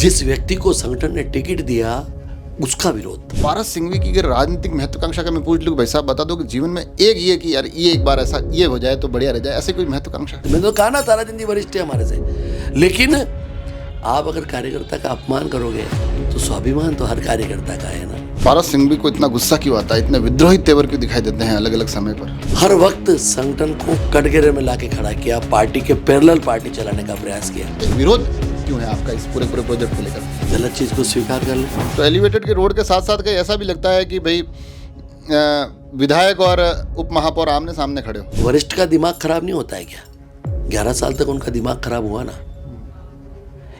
जिस व्यक्ति को संगठन ने टिकट दिया उसका विरोध। पारस सिंघवी की अगर राजनीतिक महत्वाकांक्षा का मैं पूछ लूँ, भाई साहब बता दो कि जीवन में एक ये कि यार ये एक बार ऐसा ये हो जाए तो बढ़िया रह जाए, ऐसे कोई महत्वाकांक्षा? मैंने तो कहा ना, ताराचंद जी वरिष्ठ है हमारे से। लेकिन आप अगर कार्यकर्ता का अपमान करोगे तो स्वाभिमान तो हर कार्यकर्ता का है ना। पारस सिंघवी को इतना गुस्सा क्यों आता है, इतने विद्रोही तेवर क्यों दिखाई देते हैं अलग अलग समय पर? हर वक्त संगठन को कटघरे में लाके खड़ा किया, पार्टी के पैरेलल पार्टी चलाने का प्रयास किया। विरोध क्यों है आपका इस पूरे प्रोजेक्ट को लेकर? गलत चीज को स्वीकार कर ले। तो एलिवेटेड के रोड के साथ साथ कहीं ऐसा भी लगता है कि भाई विधायक और उप महापौर आमने सामने खड़े हो। वरिष्ठ का दिमाग खराब नहीं होता है क्या? 11 साल तक उनका दिमाग खराब हुआ ना,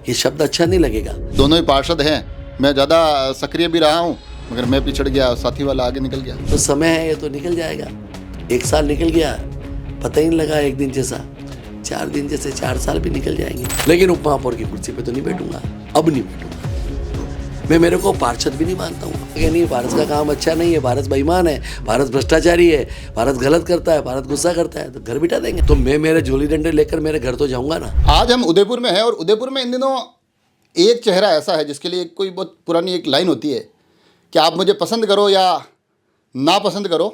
ये शब्द अच्छा नहीं लगेगा। दोनों ही पार्षद हैं, मैं ज़्यादा सक्रिय भी रहा हूँ, मगर मैं पिछड़ गया, साथी वाला आगे निकल गया। तो समय है, ये तो निकल जाएगा। 1 साल निकल गया, पता ही नहीं लगा। 1 दिन जैसा 4 दिन जैसे 4 साल भी निकल जाएंगे। लेकिन उप महापौर की कुर्सी पे तो नहीं बैठूंगा, अब नहीं बैठूंगा। मैं मेरे को पार्षद भी नहीं मानता हूँ। नहीं, भारत का काम अच्छा नहीं है, भारत बेईमान है, भारत भ्रष्टाचारी है, भारत गलत करता है, भारत गुस्सा करता है, तो घर बिठा देंगे। तो मैं मेरे झोली डंडे लेकर मेरे घर तो जाऊंगा ना। आज हम उदयपुर में हैं और उदयपुर में इन दिनों एक चेहरा ऐसा है जिसके लिए कोई बहुत पुरानी एक लाइन होती है कि आप मुझे पसंद करो या ना पसंद करो,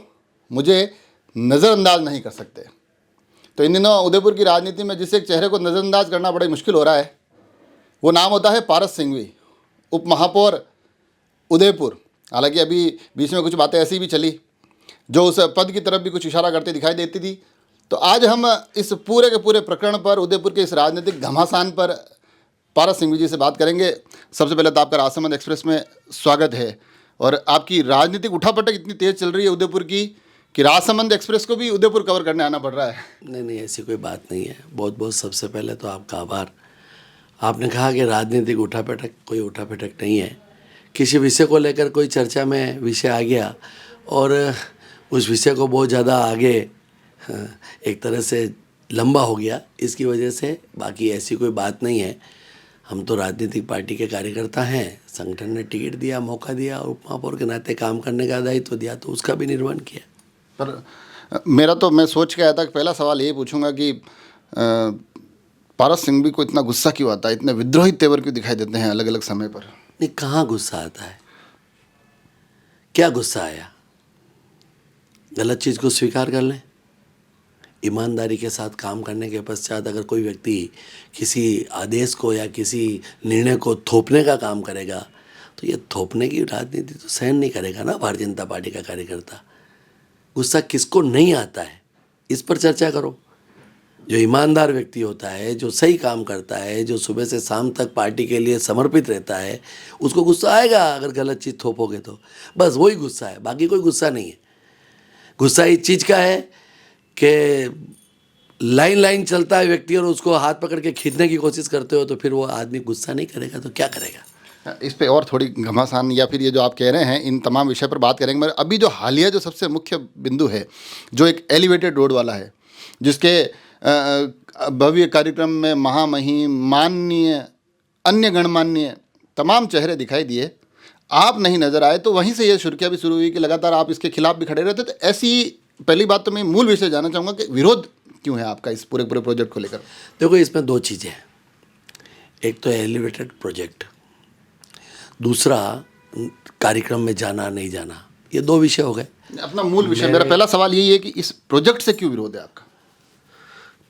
मुझे नज़रअंदाज नहीं कर सकते। तो इन दिनों उदयपुर की राजनीति में जिस एक चेहरे को नज़रअंदाज करना बड़ा मुश्किल हो रहा है, वो नाम होता है पारस सिंघवी, उप महापौर उदयपुर। हालांकि अभी बीच में कुछ बातें ऐसी भी चली जो उस पद की तरफ भी कुछ इशारा करते दिखाई देती थी। तो आज हम इस पूरे के पूरे प्रकरण पर, उदयपुर के इस राजनीतिक घमासान पर पारस सिंघवी जी से बात करेंगे। सबसे पहले तो आपका राजसमंद एक्सप्रेस में स्वागत है। और आपकी राजनीतिक उठापटक इतनी तेज़ चल रही है उदयपुर की कि राजसमंद एक्सप्रेस को भी उदयपुर कवर करने आना पड़ रहा है। नहीं, ऐसी कोई बात नहीं है। बहुत बहुत सबसे पहले तो आपका आभार। आपने कहा कि राजनीतिक उठापटक, कोई उठापटक नहीं है। किसी विषय को लेकर कोई चर्चा में विषय आ गया और उस विषय को बहुत ज़्यादा आगे एक तरह से लंबा हो गया, इसकी वजह से। बाकी ऐसी कोई बात नहीं है। हम तो राजनीतिक पार्टी के कार्यकर्ता हैं, संगठन ने टिकट दिया, मौका दिया, उप महापौर के नाते काम करने का दायित्व दिया, तो उसका भी निर्वहन किया। पर मेरा तो, मैं सोच के आया था कि पहला सवाल यही पूछूंगा कि पारस सिंघवी को इतना गुस्सा क्यों आता है, इतने विद्रोही तेवर क्यों दिखाई देते हैं अलग अलग समय पर? नहीं, कहाँ गुस्सा आता है? क्या गुस्सा आया? गलत चीज़ को स्वीकार कर लें। ईमानदारी के साथ काम करने के पश्चात अगर कोई व्यक्ति किसी आदेश को या किसी निर्णय को थोपने का काम करेगा तो ये थोपने की राजनीति तो सहन नहीं करेगा ना भारतीय जनता पार्टी का कार्यकर्ता। गुस्सा किसको नहीं आता है, इस पर चर्चा करो। जो ईमानदार व्यक्ति होता है, जो सही काम करता है, जो सुबह से शाम तक पार्टी के लिए समर्पित रहता है, उसको गुस्सा आएगा अगर गलत चीज़ थोपोगे तो। बस वही गुस्सा है, बाकी कोई गुस्सा नहीं है। गुस्सा इस चीज़ का है कि लाइन चलता है व्यक्ति और उसको हाथ पकड़ के खींचने की कोशिश करते हो, तो फिर वो आदमी गुस्सा नहीं करेगा तो क्या करेगा? इस पे और थोड़ी घमासान या फिर ये जो आप कह रहे हैं, इन तमाम विषय पर बात करेंगे। मगर अभी जो हालिया जो सबसे मुख्य बिंदु है, जो एक एलिवेटेड रोड वाला है, जिसके भव्य कार्यक्रम में महामहिम, माननीय, अन्य गणमान्य तमाम चेहरे दिखाई दिए, आप नहीं नजर आए, तो वहीं से ये सुर्खियाँ भी शुरू हुई कि लगातार आप इसके खिलाफ भी खड़े रहते। तो ऐसी पहली बात तो मैं मूल विषय जानना चाहूँगा कि विरोध क्यों है आपका इस पूरे प्रोजेक्ट को लेकर? देखो, इसमें 2 चीज़ें हैं। एक तो एलिवेटेड प्रोजेक्ट, दूसरा कार्यक्रम में जाना नहीं जाना, ये 2 विषय हो गए। अपना मूल विषय, मेरा पहला सवाल यही है कि इस प्रोजेक्ट से क्यों विरोध है आपका?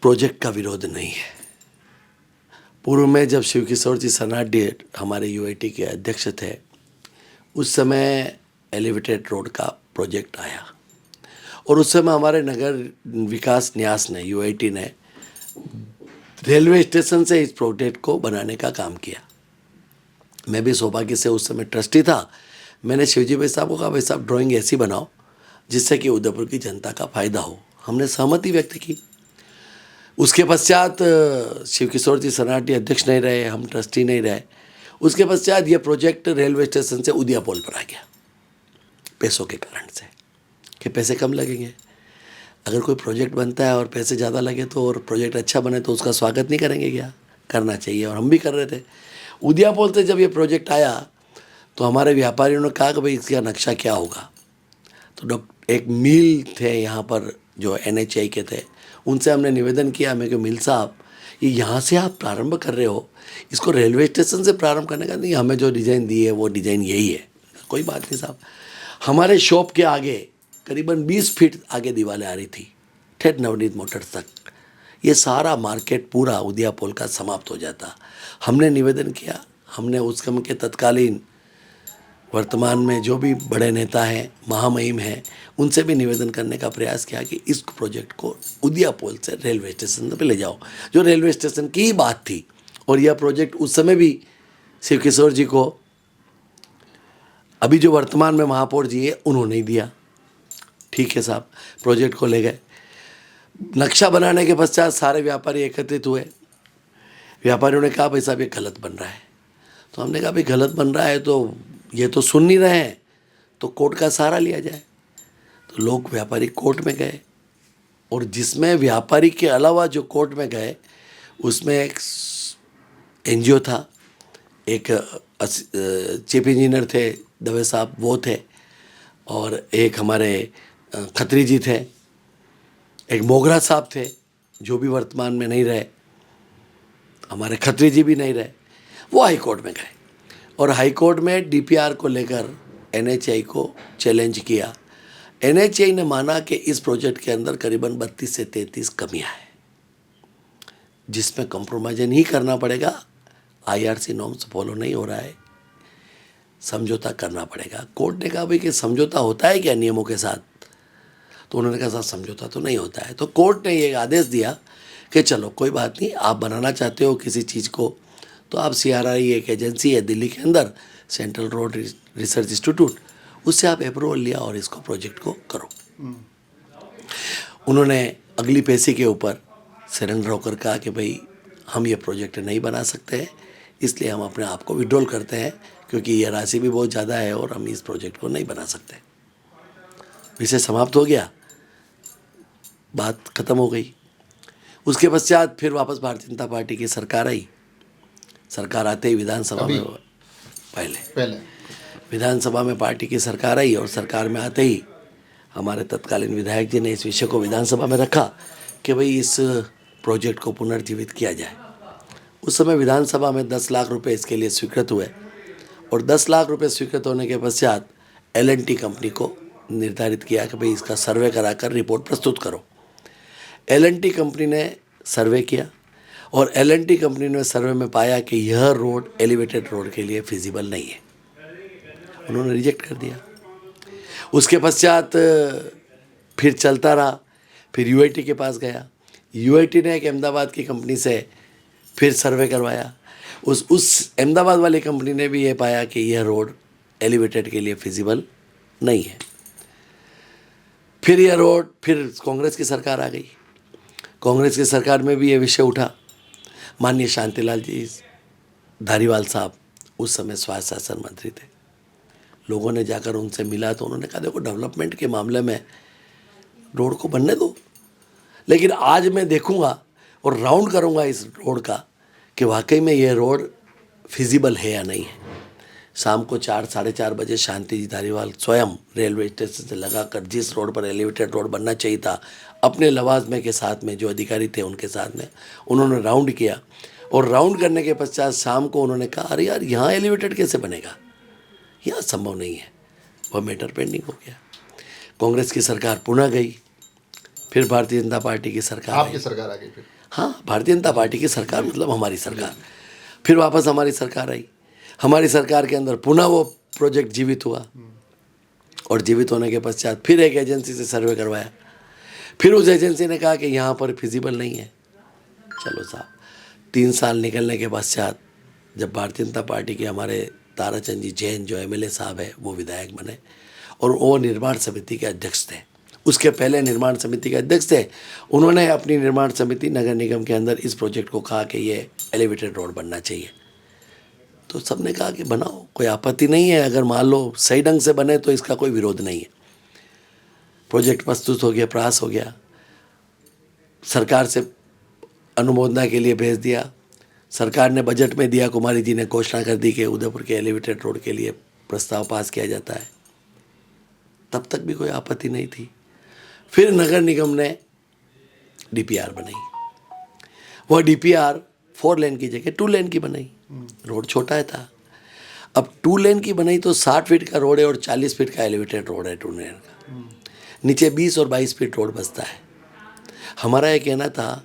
प्रोजेक्ट का विरोध नहीं है। पूर्व में जब शिव किशोर जी सनाडे हमारे यूआईटी के अध्यक्ष थे, उस समय एलिवेटेड रोड का प्रोजेक्ट आया और उस समय हमारे नगर विकास न्यास ने, यूआईटी ने, रेलवे स्टेशन से इस प्रोजेक्ट को बनाने का काम किया। मैं भी सौभाग्य से उस समय ट्रस्टी था। मैंने शिवजी भाई साहब को कहा, भाई साहब ड्राइंग ऐसी बनाओ जिससे कि उदयपुर की जनता का फायदा हो। हमने सहमति व्यक्त की। उसके पश्चात शिव किशोर जी सनाटी अध्यक्ष नहीं रहे, हम ट्रस्टी नहीं रहे। उसके पश्चात ये प्रोजेक्ट रेलवे स्टेशन से उदियापोल पर आ गया, पैसों के कारण से, कि पैसे कम लगेंगे। अगर कोई प्रोजेक्ट बनता है और पैसे ज़्यादा लगे तो, और प्रोजेक्ट अच्छा बने तो उसका स्वागत नहीं करेंगे क्या? करना चाहिए, और हम भी कर रहे थे। उदियापोल से जब ये प्रोजेक्ट आया तो हमारे व्यापारियों ने कहा कि भाई इसका नक्शा क्या होगा। तो एक मिल थे यहाँ पर जो NHI के थे, उनसे हमने निवेदन किया, मैं कि मिल साहब ये यहाँ से आप प्रारंभ कर रहे हो, इसको रेलवे स्टेशन से प्रारंभ करने का नहीं, हमें जो डिज़ाइन दी है वो डिज़ाइन यही है। कोई बात नहीं साहब। हमारे शॉप के आगे करीबन 20 फीट आगे दीवारें आ रही थी, ठेठ नवनीत मोटर्स तक। ये सारा मार्केट पूरा उदिया पोल का समाप्त हो जाता। हमने निवेदन किया, हमने उस समय के तत्कालीन वर्तमान में जो भी बड़े नेता हैं, महामहिम हैं, उनसे भी निवेदन करने का प्रयास किया कि इस प्रोजेक्ट को उदिया पोल से रेलवे स्टेशन पे ले जाओ, जो रेलवे स्टेशन की ही बात थी। और यह प्रोजेक्ट उस समय भी शिव किशोर जी को, अभी जो वर्तमान में महापौर जी है, उन्होंने ही दिया। ठीक है साहब, प्रोजेक्ट को ले गए। नक्शा बनाने के पश्चात सारे व्यापारी एकत्रित हुए। व्यापारियों ने कहा भाई साहब ये गलत बन रहा है। तो हमने कहा भाई गलत बन रहा है तो ये तो सुन नहीं रहे हैं, तो कोर्ट का सहारा लिया जाए। तो लोग व्यापारी कोर्ट में गए, और जिसमें व्यापारी के अलावा जो कोर्ट में गए उसमें एक एनजीओ था, एक चीफ इंजीनियर थे दवे साहब, वो थे, और एक हमारे खत्री जी थे, एक मोगरा साहब थे जो भी वर्तमान में नहीं रहे, हमारे खत्री जी भी नहीं रहे। वो हाई कोर्ट में गए और हाई कोर्ट में डीपीआर को लेकर एनएचएआई को चैलेंज किया। एनएचएआई ने माना कि इस प्रोजेक्ट के अंदर करीबन 32 से 33 कमियां हैं, जिसमें कंप्रोमाइज नहीं करना पड़ेगा। आईआरसी नॉर्म्स फॉलो नहीं हो रहा है, समझौता करना पड़ेगा। कोर्ट ने कहा भाई कि समझौता होता है क्या नियमों के साथ? तो उन्होंने कहा साहब समझौता तो नहीं होता है। तो कोर्ट ने ये आदेश दिया कि चलो कोई बात नहीं, आप बनाना चाहते हो किसी चीज़ को, तो आप CRI एक एजेंसी है दिल्ली के अंदर, सेंट्रल रोड रिसर्च इंस्टीट्यूट, उससे आप अप्रूवल लिया और इसको प्रोजेक्ट को करो। उन्होंने अगली पैसे के ऊपर सरेंडर होकर कहा कि भाई हम ये प्रोजेक्ट नहीं बना सकते हैं, इसलिए हम अपने आप को विड्रॉल करते हैं, क्योंकि ये राशि भी बहुत ज़्यादा है और हम इस प्रोजेक्ट को नहीं बना सकते। विषय समाप्त हो गया, बात खत्म हो गई। उसके पश्चात फिर वापस भारतीय जनता पार्टी की सरकार आई। सरकार आते ही विधानसभा में, पहले विधानसभा में पार्टी की सरकार आई, और सरकार में आते ही हमारे तत्कालीन विधायक जी ने इस विषय को विधानसभा में रखा कि भाई इस प्रोजेक्ट को पुनर्जीवित किया जाए। उस समय विधानसभा में 10 लाख रुपए इसके लिए स्वीकृत हुए, और 10 लाख रुपए स्वीकृत होने के पश्चात L&T कंपनी को निर्धारित किया कि भाई इसका सर्वे कराकर रिपोर्ट प्रस्तुत करो। L&T कंपनी ने सर्वे किया, और L&T कंपनी ने सर्वे में पाया कि यह रोड एलिवेटेड रोड के लिए फिजिबल नहीं है, उन्होंने रिजेक्ट कर दिया। उसके पश्चात फिर चलता रहा, फिर UIT के पास गया। UIT ने एक अहमदाबाद की कंपनी से फिर सर्वे करवाया। उस अहमदाबाद वाली कंपनी ने भी ये पाया कि यह रोड एलिवेटेड के लिए फिजिबल नहीं है। फिर यह रोड, फिर कांग्रेस की सरकार आ गई। कांग्रेस की सरकार में भी ये विषय उठा। माननीय शांतिलाल जी धारीवाल साहब उस समय स्वास्थ्य शासन मंत्री थे। लोगों ने जाकर उनसे मिला तो उन्होंने कहा देखो डेवलपमेंट के मामले में रोड को बनने दो, लेकिन आज मैं देखूंगा और राउंड करूंगा इस रोड का कि वाकई में ये रोड फिजिबल है या नहीं है। शाम को 4 साढ़े 4 बजे शांति जी धारीवाल स्वयं रेलवे स्टेशन से लगाकर जिस रोड पर एलिवेटेड रोड बनना चाहिए था, अपने लवाजमे के साथ में जो अधिकारी थे उनके साथ में उन्होंने राउंड किया, और राउंड करने के पश्चात शाम को उन्होंने कहा अरे यार यहाँ एलिवेटेड कैसे बनेगा, यहाँ संभव नहीं है। वह मैटर पेंडिंग हो गया। कांग्रेस की सरकार पुनः गई, फिर भारतीय जनता पार्टी की सरकार, आपकी सरकार आ गई फिर? हाँ, भारतीय जनता पार्टी की सरकार मतलब हमारी सरकार। फिर वापस हमारी सरकार आई। हमारी सरकार के अंदर पुनः वो प्रोजेक्ट जीवित हुआ, और जीवित होने के पश्चात फिर एक एजेंसी से सर्वे करवाया। फिर उस एजेंसी ने कहा कि यहाँ पर फिजिबल नहीं है। चलो साहब, 3 साल निकलने के पश्चात जब भारतीय जनता पार्टी के हमारे ताराचंद जी जैन जो MLA साहब है वो विधायक बने, और वो निर्माण समिति के अध्यक्ष थे। उसके पहले निर्माण समिति के अध्यक्ष थे। उन्होंने अपनी निर्माण समिति नगर निगम के अंदर इस प्रोजेक्ट को कहा कि ये एलिवेटेड रोड बनना चाहिए। तो सबने कहा कि बनाओ, कोई आपत्ति नहीं है, अगर मान लो सही ढंग से बने तो इसका कोई विरोध नहीं है। प्रोजेक्ट प्रस्तुत हो गया, प्रयास हो गया, सरकार से अनुमोदना के लिए भेज दिया। सरकार ने बजट में दिया, कुमारी जी ने घोषणा कर दी कि उदयपुर के एलिवेटेड रोड के लिए प्रस्ताव पास किया जाता है। तब तक भी कोई आपत्ति नहीं थी। फिर नगर निगम ने DPR बनाई। वह डीपीआर 4 लेन की जगह 2 लेन की बनाई। रोड छोटा है था। अब 2 लेन की बनाई तो 60 फीट का रोड है और 40 फीट का एलिवेटेड रोड है 2 लेन का। नीचे 20 और 22 फीट रोड बसता है। हमारा ये कहना था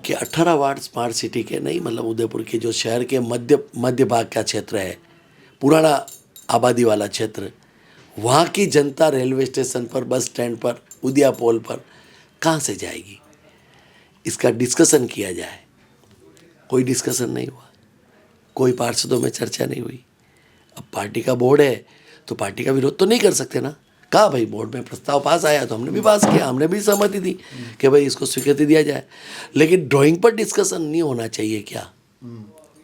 कि 18 वार्ड स्मार्ट सिटी के नहीं, मतलब उदयपुर के जो शहर के मध्य भाग का क्षेत्र है, पुराना आबादी वाला क्षेत्र, वहाँ की जनता रेलवे स्टेशन पर, बस स्टैंड पर, उदिया पोल पर कहाँ से जाएगी, इसका डिस्कशन किया जाए। कोई डिस्कशन नहीं हुआ, कोई पार्षदों में चर्चा नहीं हुई। अब पार्टी का बोर्ड है तो पार्टी का विरोध तो नहीं कर सकते ना। कहा भाई बोर्ड में प्रस्ताव पास आया तो हमने भी पास किया, हमने भी सहमति दी कि भाई इसको स्वीकृति दिया जाए। लेकिन ड्राइंग पर डिस्कशन नहीं होना चाहिए क्या,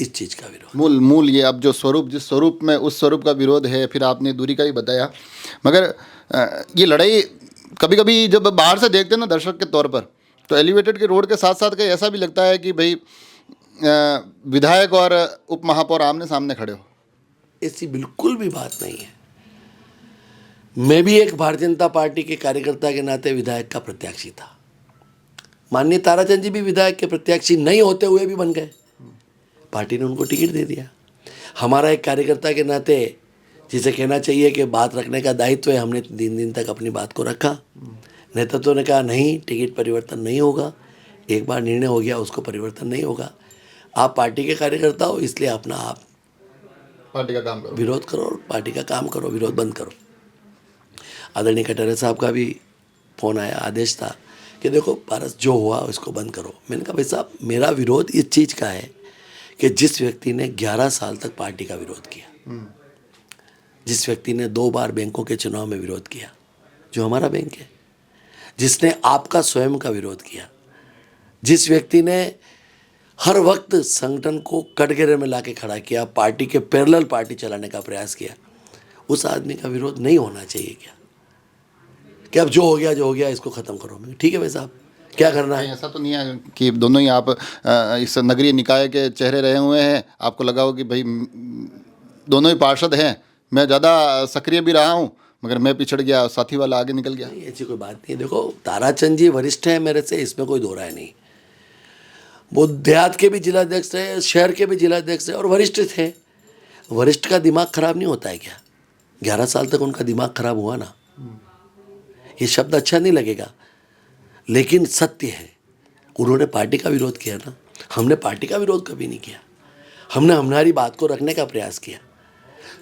इस चीज़ का विरोध। मूल ये अब जो स्वरूप, जिस स्वरूप में, उस स्वरूप का विरोध है। फिर आपने दूरी का ही बताया, मगर ये लड़ाई कभी कभी जब बाहर से देखते हैं ना दर्शक के तौर पर, तो एलिवेटेड के रोड के साथ साथ कहीं ऐसा भी लगता है कि भाई विधायक और उप महापौर आमने सामने खड़े हो। ऐसी बिल्कुल भी बात नहीं है। मैं भी एक भारतीय जनता पार्टी के कार्यकर्ता के नाते विधायक का प्रत्याशी था। माननीय ताराचंद जी भी विधायक के प्रत्याशी नहीं होते हुए भी बन गए, पार्टी ने उनको टिकट दे दिया। हमारा एक कार्यकर्ता के नाते, जिसे कहना चाहिए कि बात रखने का दायित्व है, हमने 3 दिन तक अपनी बात को रखा। नेतृत्व ने कहा नहीं, टिकट परिवर्तन नहीं होगा, एक बार निर्णय हो गया उसको परिवर्तन नहीं होगा। आप पार्टी के कार्यकर्ता हो, इसलिए अपना आप पार्टी का काम करो, विरोध करो और पार्टी का काम करो, विरोध बंद करो। आदरणीय कटारे साहब का भी फ़ोन आया, आदेश था कि देखो पारस जो हुआ उसको बंद करो। मैंने कहा भाई साहब, मेरा विरोध इस चीज़ का है कि जिस व्यक्ति ने 11 साल तक पार्टी का विरोध किया, जिस व्यक्ति ने 2 बार बैंकों के चुनाव में विरोध किया, जो हमारा बैंक है, जिसने आपका स्वयं का विरोध किया, जिस व्यक्ति ने हर वक्त संगठन को कटघरे में लाके खड़ा किया, पार्टी के पैरेलल पार्टी चलाने का प्रयास किया, उस आदमी का विरोध नहीं होना चाहिए क्या? कि अब जो हो गया इसको ख़त्म करो। मैं ठीक है भाई साहब, क्या करना है? ऐसा तो नहीं है कि दोनों ही आप इस नगरीय निकाय के चेहरे रहे हुए हैं, आपको लगा हो कि भाई दोनों ही पार्षद हैं, मैं ज़्यादा सक्रिय भी रहा हूँ मगर मैं पिछड़ गया, साथी वाला आगे निकल गया। नहीं, ऐसी कोई बात नहीं है। देखो ताराचंद जी वरिष्ठ हैं मेरे से, इसमें कोई दो राय नहीं। वो देहात के भी जिलाध्यक्ष रहे, शहर के भी जिलाध्यक्ष रहे और वरिष्ठ थे। वरिष्ठ का दिमाग खराब नहीं होता है क्या? 11 साल तक उनका दिमाग खराब हुआ ना। ये शब्द अच्छा नहीं लगेगा लेकिन सत्य है। उन्होंने पार्टी का विरोध किया ना, हमने पार्टी का विरोध कभी नहीं किया। हमने हमारी बात को रखने का प्रयास किया।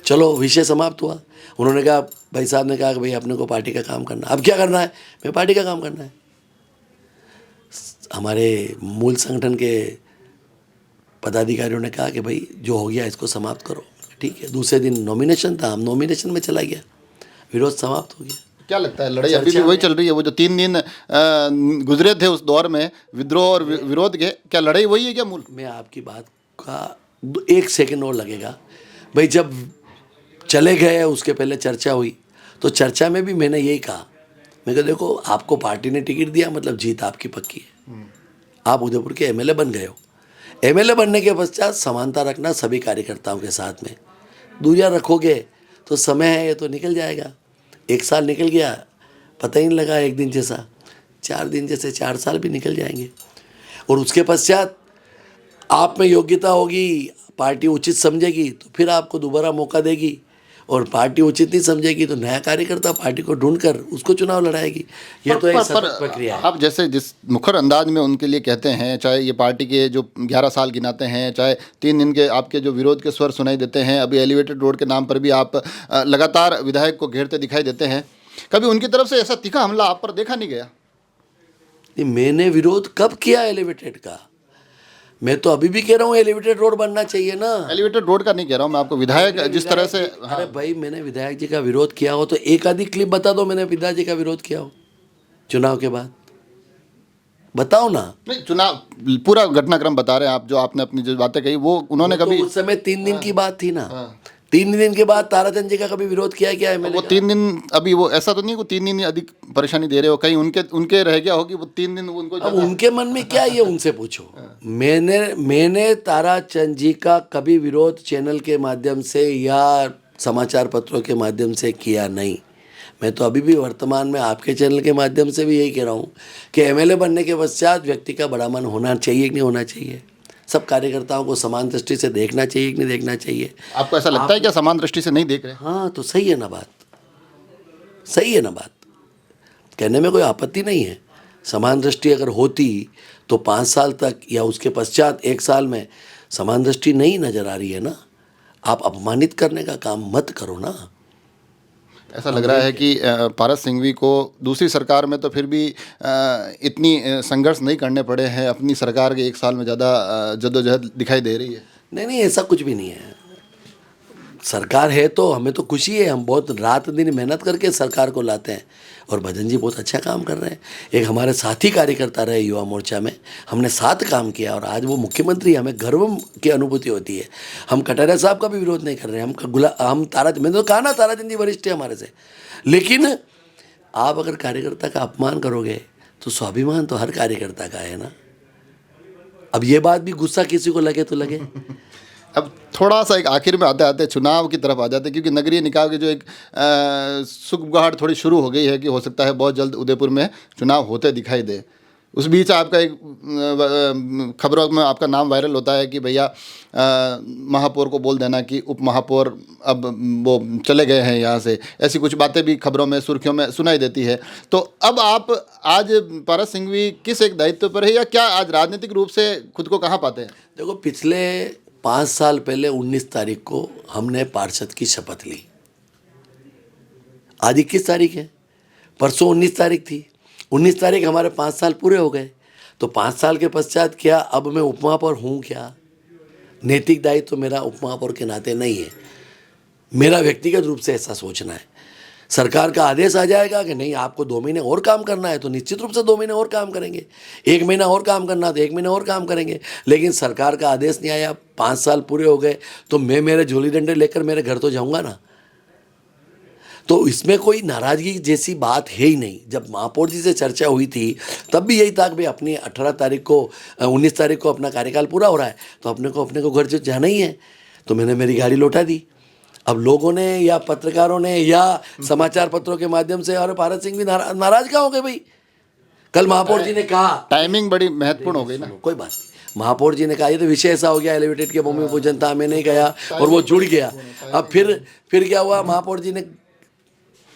चलो विषय समाप्त हुआ। उन्होंने कहा, भाई साहब ने कहा कि भाई अपने को पार्टी का काम करना। अब क्या करना है? मैं पार्टी का काम करना है। हमारे मूल संगठन के पदाधिकारियों ने कहा कि भाई जो हो गया इसको समाप्त करो। ठीक है, दूसरे दिन नॉमिनेशन था, हम नॉमिनेशन में चला गया, विरोध समाप्त हो गया। क्या लगता है लड़ाई अभी भी वही चल रही है? वो जो 3 दिन गुजरे थे उस दौर में विद्रोह और विरोध के, क्या लड़ाई वही है क्या मूल? मैं आपकी बात का 1 सेकंड और लगेगा। भाई जब चले गए उसके पहले चर्चा हुई, तो चर्चा में भी मैंने यही कहा, मैं कहा देखो आपको पार्टी ने टिकट दिया मतलब जीत आपकी पक्की है। आप उदयपुर के एमएलए बन गए हो। एमएलए बनने के पश्चात समानता रखना सभी कार्यकर्ताओं के साथ में। दूरियां रखोगे तो समय है ये तो निकल जाएगा। 1 साल निकल गया, पता ही नहीं लगा, 1 दिन जैसा 4 दिन जैसे 4 साल भी निकल जाएंगे। और उसके पश्चात आप में योग्यता होगी, पार्टी उचित समझेगी तो फिर आपको दोबारा मौका देगी, और पार्टी उचित नहीं समझेगी तो नया कार्यकर्ता पार्टी को ढूंढकर उसको चुनाव लड़ाएगी। ये तो एक सतत प्रक्रिया है। आप जैसे जिस मुखर अंदाज में उनके लिए कहते हैं, चाहे ये पार्टी के जो 11 साल गिनाते हैं, चाहे 3 दिन के आपके जो विरोध के स्वर सुनाई देते हैं, अभी एलिवेटेड रोड के नाम पर भी आप लगातार विधायक को घेरते दिखाई देते हैं, कभी उनकी तरफ से ऐसा तीखा हमला आप पर देखा नहीं गया? मैंने विरोध कब किया एलिवेटेड का? मैं तो अभी भी कह रहा हूँ एलिवेटेड रोड बनना चाहिए ना। एलिवेटेड रोड का नहीं कह रहा हूँ मैं, आपको विधायक जिस तरह से। अरे भाई मैंने विधायक जी का विरोध किया हो तो एक आधी क्लिप बता दो, मैंने विधायक जी का विरोध किया हो चुनाव के बाद, बताओ ना। नहीं, चुनाव पूरा घटनाक्रम बता रहे हैं आप, जो आपने अपनी जो बातें कही वो उन्होंने तो कभी उस समय 3 दिन की बात थी ना। 3 दिन के बाद ताराचंद जी का कभी विरोध किया क्या है? वो 3 दिन अभी वो ऐसा तो नहीं वो 3 दिन अधिक परेशानी दे रहे हो, कहीं उनके रह गया हो कि वो 3 दिन उनको अब उनके मन में क्या ये उनसे पूछो। मैंने ताराचंद जी का कभी विरोध चैनल के माध्यम से या समाचार पत्रों के माध्यम से किया नहीं। मैं तो अभी भी वर्तमान में आपके चैनल के माध्यम से भी यही कह रहा हूँ कि एमएलए बनने के पश्चात व्यक्ति का बड़ा मन होना चाहिए कि नहीं होना चाहिए, सब कार्यकर्ताओं को समान दृष्टि से देखना चाहिए कि नहीं देखना चाहिए। आपको ऐसा लगता है क्या समान दृष्टि से नहीं देख रहे? हाँ तो सही है ना बात, सही है ना बात, कहने में कोई आपत्ति नहीं है। समान दृष्टि अगर होती तो 5 साल तक या उसके पश्चात 1 साल में समान दृष्टि नहीं नजर आ रही है ना। आप अपमानित करने का काम मत करो ना। ऐसा लग रहा है कि पारस सिंघवी को दूसरी सरकार में तो फिर भी इतनी संघर्ष नहीं करने पड़े हैं, अपनी सरकार के 1 साल में ज़्यादा जद्दोजहद दिखाई दे रही है। नहीं, ऐसा कुछ भी नहीं है। सरकार है तो हमें तो खुशी है, हम बहुत रात दिन मेहनत करके सरकार को लाते हैं और भजन जी बहुत अच्छा काम कर रहे हैं। एक हमारे साथी कार्यकर्ता रहे युवा मोर्चा में, हमने साथ काम किया और आज वो मुख्यमंत्री, हमें गर्व की अनुभूति होती है। हम कटारिया साहब का भी विरोध नहीं कर रहे हैं, हम मैंने तो कहा ना ताराचंद जी वरिष्ठ है हमारे से, लेकिन आप अगर कार्यकर्ता का अपमान करोगे तो स्वाभिमान तो हर कार्यकर्ता का है ना। अब ये बात भी गुस्सा किसी को लगे तो लगे। अब थोड़ा सा एक आखिर में आते आते चुनाव की तरफ आ जाते हैं, क्योंकि नगरीय निकाय की जो एक सुगबुगाहट थोड़ी शुरू हो गई है कि हो सकता है बहुत जल्द उदयपुर में चुनाव होते दिखाई दे। उस बीच आपका एक खबरों में आपका नाम वायरल होता है कि भैया महापौर को बोल देना कि उप महापौर अब वो चले गए हैं यहाँ से, ऐसी कुछ बातें भी खबरों में सुर्खियों में सुनाई देती है। तो अब आप आज पारस सिंघवी किस एक दायित्व पर है, या क्या आज राजनीतिक रूप से खुद को कहाँ पाते हैं? देखो, पिछले 5 साल पहले 19 तारीख को हमने पार्षद की शपथ ली। आज 21 तारीख है, परसों 19 तारीख थी। 19 तारीख हमारे 5 साल पूरे हो गए। तो 5 साल के पश्चात क्या अब मैं उपमहापौर हूँ क्या? नैतिक दायित्व तो मेरा उपमहापौर के नाते नहीं है, मेरा व्यक्तिगत रूप से ऐसा सोचना है। सरकार का आदेश आ जाएगा कि नहीं आपको 2 महीने और काम करना है तो निश्चित रूप से 2 महीने और काम करेंगे, 1 महीना और काम करना है तो 1 महीना और काम करेंगे। लेकिन सरकार का आदेश नहीं आया, 5 साल पूरे हो गए तो मैं मेरे झोली डंडे लेकर मेरे घर तो जाऊंगा ना। तो इसमें कोई नाराज़गी जैसी बात है ही नहीं। जब महापौर जी से चर्चा हुई थी तब भी यही था कि भाई अपनी 18 तारीख को 19 तारीख को अपना कार्यकाल पूरा हो रहा है तो अपने को घर जाना ही है। तो मैंने मेरी गाड़ी लौटा दी। अब लोगों ने या पत्रकारों ने या समाचार पत्रों के माध्यम से अरे पारस सिंह भी नाराज कहाँ हो गए भाई? कल महापौर जी ने कहा, टाइमिंग बड़ी महत्वपूर्ण हो गई ना। कोई बात नहीं, महापौर जी ने कहा ये तो विषय ऐसा हो गया, एलिवेटेड के भूमि पूजन था, मैं नहीं गया और वो जुड़ गया। अब फिर क्या हुआ, महापौर जी ने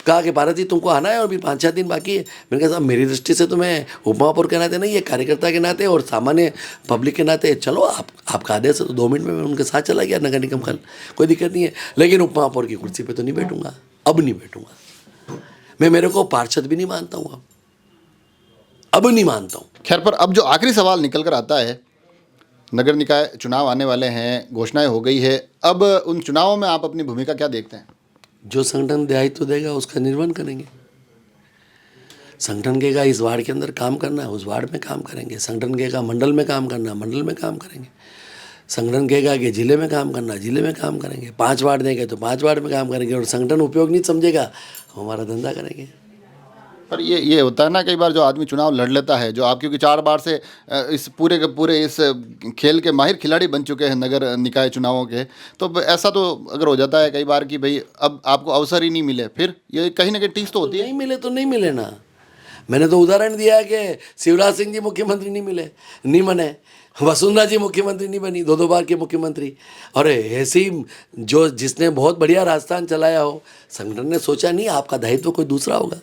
कहा कि भारत जी तुमको आना है और भी 5-6 दिन बाकी है। मैंने कहा साहब मेरी दृष्टि से तो मैं उपमहापौर के नाते नहीं है, कार्यकर्ता के नाते और सामान्य पब्लिक के नाते चलो आपका आदेश है तो 2 मिनट में मैं उनके साथ चला गया नगर निगम कल, कोई दिक्कत नहीं है। लेकिन उपमहापौर की कुर्सी पे तो नहीं बैठूंगा, अब नहीं बैठूंगा। मैं मेरे को पार्षद भी नहीं मानता हूँ, अब नहीं मानता हूँ। खैर, पर अब जो आखिरी सवाल निकल कर आता है, नगर निकाय चुनाव आने वाले हैं, घोषणाएं हो गई है, अब उन चुनावों में आप अपनी भूमिका क्या देखते हैं? जो संगठन दायित्व देगा उसका निर्वहन करेंगे। संगठन के का इस वार्ड के अंदर काम करना है, उस वार्ड में काम करेंगे। संगठन के का मंडल में काम करना है, मंडल में काम करेंगे। संगठन के का कि जिले में काम करना है, जिले में काम करेंगे। 5 वार्ड देंगे तो 5 वार्ड में काम करेंगे और संगठन उपयोग नहीं समझेगा हमारा धंधा करेंगे। पर ये होता है ना, कई बार जो आदमी चुनाव लड़ लेता है, जो आप क्योंकि 4 बार से इस पूरे के पूरे इस खेल के माहिर खिलाड़ी बन चुके हैं नगर निकाय चुनावों के, तो ऐसा तो अगर हो जाता है कई बार कि भाई अब आपको अवसर ही नहीं मिले, फिर ये कहीं ना कहीं टीस तो होती है। नहीं मिले तो नहीं मिले ना। मैंने तो उदाहरण दिया है कि शिवराज सिंह जी मुख्यमंत्री नहीं बने, वसुंधरा जी मुख्यमंत्री नहीं बनी, 2 बार के मुख्यमंत्री। और ऐसे ही जो जिसने बहुत बढ़िया राजस्थान चलाया हो, संगठन ने सोचा नहीं आपका दायित्व कोई दूसरा होगा,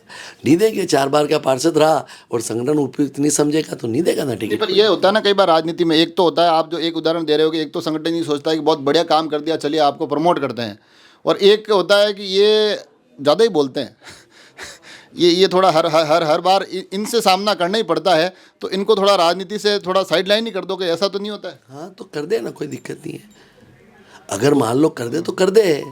नहीं देंगे। 4 बार का पार्षद रहा और संगठन उपयुक्त नहीं समझेगा तो नहीं देगा ना टिकट। पर ये होता है ना कई बार राजनीति में, एक तो होता है आप जो एक उदाहरण दे रहे हो कि एक तो संगठन ये सोचता है कि बहुत बढ़िया काम कर दिया चलिए आपको प्रमोट करते हैं, और एक होता है कि ये ज़्यादा ही बोलते हैं ये थोड़ा हर बार इनसे सामना करना ही पड़ता है, तो इनको थोड़ा राजनीति से थोड़ा साइड लाइन ही कर दो कि ऐसा तो नहीं होता है। हाँ तो कर दे ना, कोई दिक्कत नहीं है। अगर मान लो कर दे तो कर दे।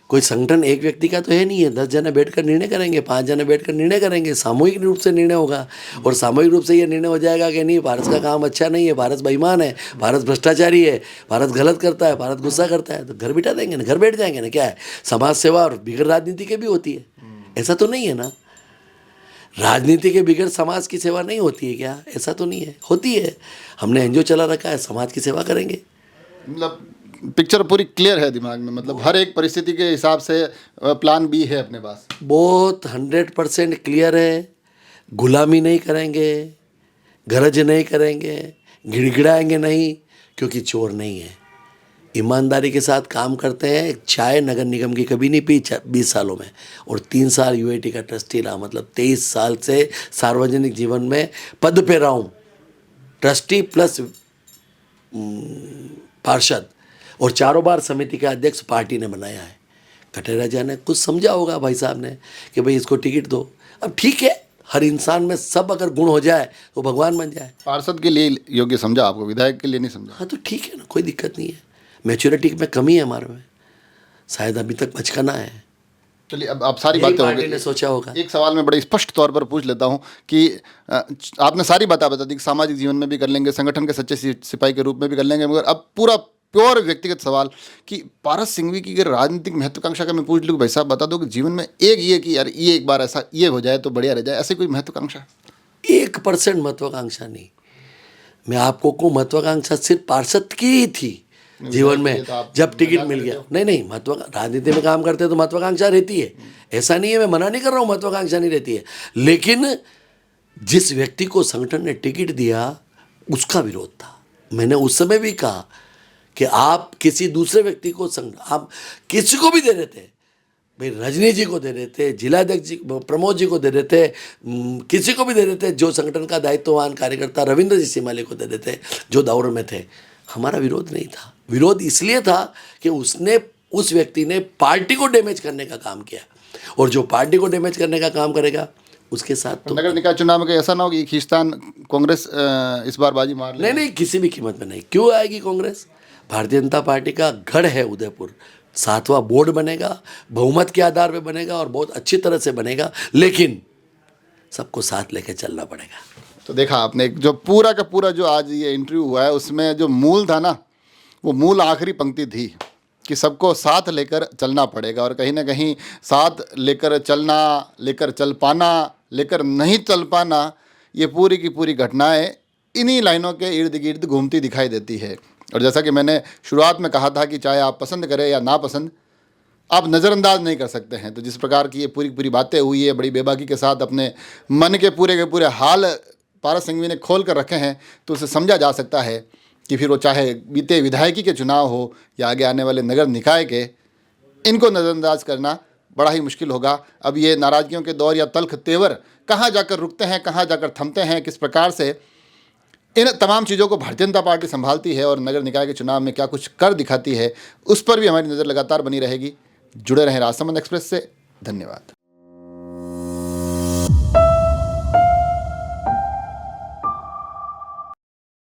कोई संगठन एक व्यक्ति का तो है नहीं है, 10 जने बैठकर निर्णय करेंगे, 5 जने बैठकर निर्णय करेंगे, सामूहिक रूप से निर्णय होगा। और सामूहिक रूप से ये निर्णय हो जाएगा कि नहीं भारत का काम अच्छा नहीं है, भारत बेईमान है, भारत भ्रष्टाचारी है, भारत गलत करता है, भारत गुस्सा करता है, तो घर बिठा देंगे ना, घर बैठ जाएंगे ना। क्या है, समाज सेवा और बिगड़ राजनीति के भी होती है, ऐसा तो नहीं है ना। राजनीति के बिगड़ समाज की सेवा नहीं होती है क्या? ऐसा तो नहीं है, होती है। हमने एनजीओ चला रखा है, समाज की सेवा करेंगे। मतलब पिक्चर पूरी क्लियर है दिमाग में, मतलब हर एक परिस्थिति के हिसाब से प्लान बी है अपने पास। बहुत 100% क्लियर है। गुलामी नहीं करेंगे, गरज नहीं करेंगे, गिड़गिड़ाएंगे नहीं, क्योंकि चोर नहीं है। ईमानदारी के साथ काम करते हैं। चाय नगर निगम की कभी नहीं पी 20 सालों में, और 3 साल यूआईटी का ट्रस्टी रहा, मतलब 23 साल से सार्वजनिक जीवन में पद पे रहा हूँ, ट्रस्टी प्लस पार्षद, और 4 बार समिति का अध्यक्ष पार्टी ने बनाया है। कटेरा जी ने कुछ समझा होगा भाई साहब ने कि भाई इसको टिकट दो। अब ठीक है, हर इंसान में सब अगर गुण हो जाए तो भगवान बन जाए। पार्षद के लिए योग्य समझा आपको, विधायक के लिए नहीं समझा? हाँ तो ठीक है ना, कोई दिक्कत नहीं है। मैच्योरिटी में कमी है हमारे में, शायद अभी तक बचकाना है। चलिए, अब आप सारी बातें हो पार्टी गई, ने सोचा होगा। एक सवाल मैं बड़े स्पष्ट तौर पर पूछ लेता हूं कि आपने सारी बातें बता दी, सामाजिक जीवन में भी कर लेंगे, संगठन के सच्चे सिपाही के रूप में भी कर लेंगे, मगर अब पूरा प्योर व्यक्तिगत सवाल कि पारस सिंघवी की अगर राजनीतिक महत्वाकांक्षा का मैं पूछ लूँ, भाई साहब बता दो कि जीवन में एक ये कि यार ये एक बार ऐसा ये हो जाए तो बढ़िया रह जाए, ऐसी कोई महत्वाकांक्षा? 1% महत्वाकांक्षा नहीं। मैं आपको को महत्वाकांक्षा सिर्फ पार्षद की ही थी जीवन में, जब टिकट मिल गया। नहीं, राजनीति में काम करते तो महत्वाकांक्षा रहती है, ऐसा नहीं है, मैं मना नहीं कर रहा हूँ महत्वाकांक्षा नहीं रहती है, लेकिन जिस व्यक्ति को संगठन ने टिकट दिया उसका विरोध था। मैंने उस समय भी कहा कि आप किसी दूसरे व्यक्ति को आप किसी को भी दे देते, भाई रजनी जी को दे देते, जिलाध्यक्ष जी, प्रमोद जी को दे देते, किसी को भी दे देते, जो संगठन का दायित्ववान कार्यकर्ता रविंद्र जी सिमाले को दे देते, जो दौर में थे। हमारा विरोध नहीं था। विरोध इसलिए था कि उस व्यक्ति ने पार्टी को डैमेज करने का काम किया, और जो पार्टी को डैमेज करने का काम करेगा उसके साथ तो नगर निकाय चुनाव में ऐसा ना हो कि खींचतान कांग्रेस इस बार बाजी मार ले। नहीं, किसी भी कीमत में नहीं। क्यों आएगी कांग्रेस? भारतीय जनता पार्टी का गढ़ है उदयपुर, 7वां बोर्ड बनेगा, बहुमत के आधार पे बनेगा और बहुत अच्छी तरह से बनेगा, लेकिन सबको साथ लेके चलना पड़ेगा। तो देखा आपने, जो पूरा का पूरा जो आज ये इंटरव्यू हुआ है उसमें जो मूल था ना, वो मूल आखिरी पंक्ति थी कि सबको साथ लेकर चलना पड़ेगा, और कहीं ना कहीं साथ लेकर चलना, लेकर चल पाना, लेकर नहीं चल पाना, ये पूरी की पूरी घटनाएं इन्हीं लाइनों के इर्द गिर्द घूमती दिखाई देती है। और जैसा कि मैंने शुरुआत में कहा था कि चाहे आप पसंद करें या ना पसंद, आप नज़रअंदाज नहीं कर सकते हैं। तो जिस प्रकार की ये पूरी पूरी बातें हुई है, बड़ी बेबाकी के साथ अपने मन के पूरे हाल पारस सिंघवी ने खोल कर रखे हैं, तो उसे समझा जा सकता है कि फिर वो चाहे बीते विधायकी के चुनाव हो या आगे आने वाले नगर निकाय के, इनको नज़रअंदाज करना बड़ा ही मुश्किल होगा। अब ये नाराज़गियों के दौर या तल्ख तेवर कहाँ जाकर रुकते हैं, कहाँ जाकर थमते हैं, किस प्रकार से इन तमाम चीज़ों को भारतीय जनता पार्टी संभालती है और नगर निकाय के चुनाव में क्या कुछ कर दिखाती है, उस पर भी हमारी नज़र लगातार बनी रहेगी। जुड़े रहें राजसमंद एक्सप्रेस से। धन्यवाद।